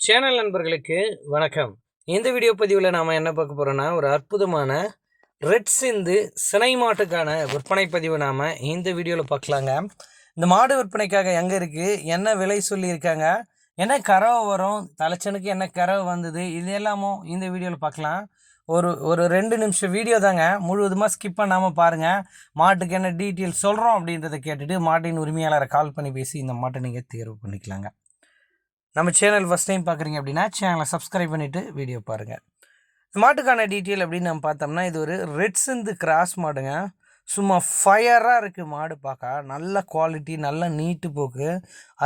Channel நண்பர்களுக்கு வணக்கம். இந்த வீடியோ பதிவில் நாம் என்ன பார்க்க போகிறோன்னா, ஒரு அற்புதமான ரெட் சிந்து சினை மாட்டுக்கான விற்பனை பதிவு நாம் இந்த வீடியோவில் பார்க்கலாங்க. இந்த மாடு விற்பனைக்காக எங்கே இருக்குது, என்ன விலை சொல்லியிருக்காங்க, என்ன கறவை வரும், தலைச்சனுக்கு என்ன கறவை வந்தது, இது எல்லாமும் இந்த வீடியோவில் பார்க்கலாம். ஒரு ஒரு 2 நிமிஷம் வீடியோ தாங்க, முழுவதுமாக ஸ்கிப் பண்ணாமல் பாருங்கள். மாட்டுக்கு என்ன டீட்டெயில் சொல்கிறோம் அப்படின்றத கேட்டுட்டு மாட்டின் உரிமையாளரை கால் பண்ணி பேசி இந்த மாட்டை நீங்கள் தேர்வு பண்ணிக்கலாங்க. நம்ம சேனல் ஃபஸ்ட் டைம் பார்க்குறீங்க அப்படின்னா சேனலை சப்ஸ்கிரைப் பண்ணிவிட்டு வீடியோ பாருங்கள். மாட்டுக்கான டீட்டெயில் அப்படின்னு நம்ம பார்த்தோம்னா, இது ஒரு ரெட் சிந்து கிராஸ் மாடுங்க. சும்மா ஃபயராக இருக்குது மாடு பார்க்க. நல்ல குவாலிட்டி, நல்ல நீட்டு போக்கு,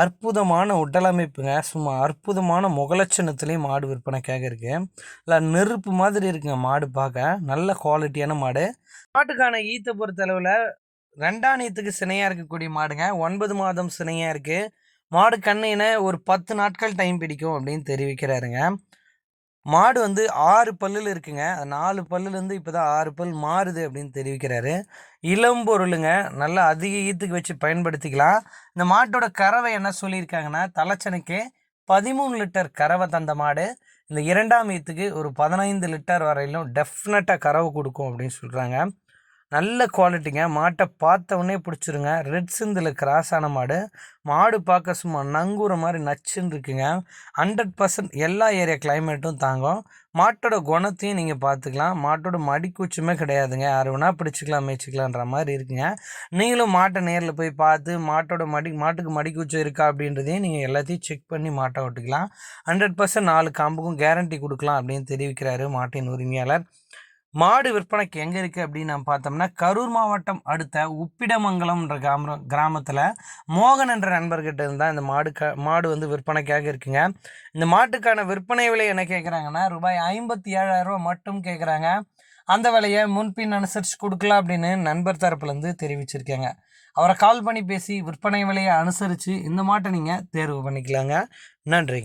அற்புதமான உடலமைப்புங்க. சும்மா அற்புதமான முகலட்சணத்துலேயும் மாடு விற்பனைக்காக இருக்குது. இல்லை நெருப்பு மாதிரி இருக்குங்க மாடு பார்க்க. நல்ல குவாலிட்டியான மாடு. மாட்டுக்கான ஈத்தை பொறுத்தளவில் 2ஆம் ஈத்துக்கு சினையாக இருக்கக்கூடிய மாடுங்க. 9 மாதம் சினையாக இருக்குது. மாடு கண்ணின ஒரு 10 நாட்கள் டைம் பிடிக்கும் அப்படின்னு தெரிவிக்கிறாருங்க. மாடு வந்து 6 பல்லில் இருக்குங்க. 4 பல்லுலேருந்து இப்போ தான் 6 பல் மாறுது அப்படின்னு தெரிவிக்கிறாரு. இளம்பொருளுங்க, நல்லா அதிக ஈத்துக்கு வச்சு பயன்படுத்திக்கலாம். இந்த மாட்டோட கறவை என்ன சொல்லியிருக்காங்கன்னா, தலைச்சனுக்கு 13 லிட்டர் கறவை தந்த மாடு. இந்த 2ஆம் ஈத்துக்கு ஒரு 15 லிட்டர் வரையிலும் டெஃபினட்டாக கறவை கொடுக்கும் அப்படின்னு சொல்கிறாங்க. நல்ல குவாலிட்டிங்க. மாட்டை பார்த்தவொடனே பிடிச்சிருங்க. ரெட் சிந்தில் கிராஸ் ஆன மாடு. மாடு பார்க்க சும்மா நங்கூர மாதிரி நச்சுன்னு இருக்குங்க. 100% எல்லா ஏரியா கிளைமேட்டும் தாங்கும். மாட்டோட குணத்தையும் நீங்கள் பார்த்துக்கலாம். மாட்டோட மடிக்கூச்சுமே கிடையாதுங்க. யார் வேணால் பிடிச்சிக்கலாம், மேய்ச்சிக்கலான்ற மாதிரி இருக்குங்க. நீங்களும் மாட்டை நேரில் போய் பார்த்து மாட்டுக்கு மடிக்கூச்சம் இருக்கா அப்படின்றதையும் நீங்கள் எல்லாத்தையும் செக் பண்ணி மாட்டை ஓட்டிக்கலாம். 100% 4 காம்புக்கும் கேரண்டி கொடுக்கலாம் அப்படின்னு தெரிவிக்கிறாரு மாட்டின் உரிமையாளர். மாடு விற்பனைக்கு எங்கே இருக்குது அப்படின்னு நம்ம பார்த்தோம்னா, கரூர் மாவட்டம் அடுத்த உப்பிடமங்கலம்ன்ற கிராமத்தில் மோகன் என்ற நண்பர்கிட்ட இருந்தால் இந்த மாடு வந்து விற்பனைக்காக இருக்குங்க. இந்த மாட்டுக்கான விற்பனை விலை என்ன கேட்குறாங்கன்னா, ரூபாய் 57,000 மட்டும் கேட்குறாங்க. அந்த விலையை முன்பின் அனுசரித்து கொடுக்கலாம் அப்படின்னு நண்பர் தரப்புலேருந்து தெரிவிச்சிருக்காங்க. அவரை கால் பண்ணி பேசி விற்பனை விலையை அனுசரித்து இந்த மாட்டை நீங்கள் தேர்வு பண்ணிக்கலாங்க. நன்றி.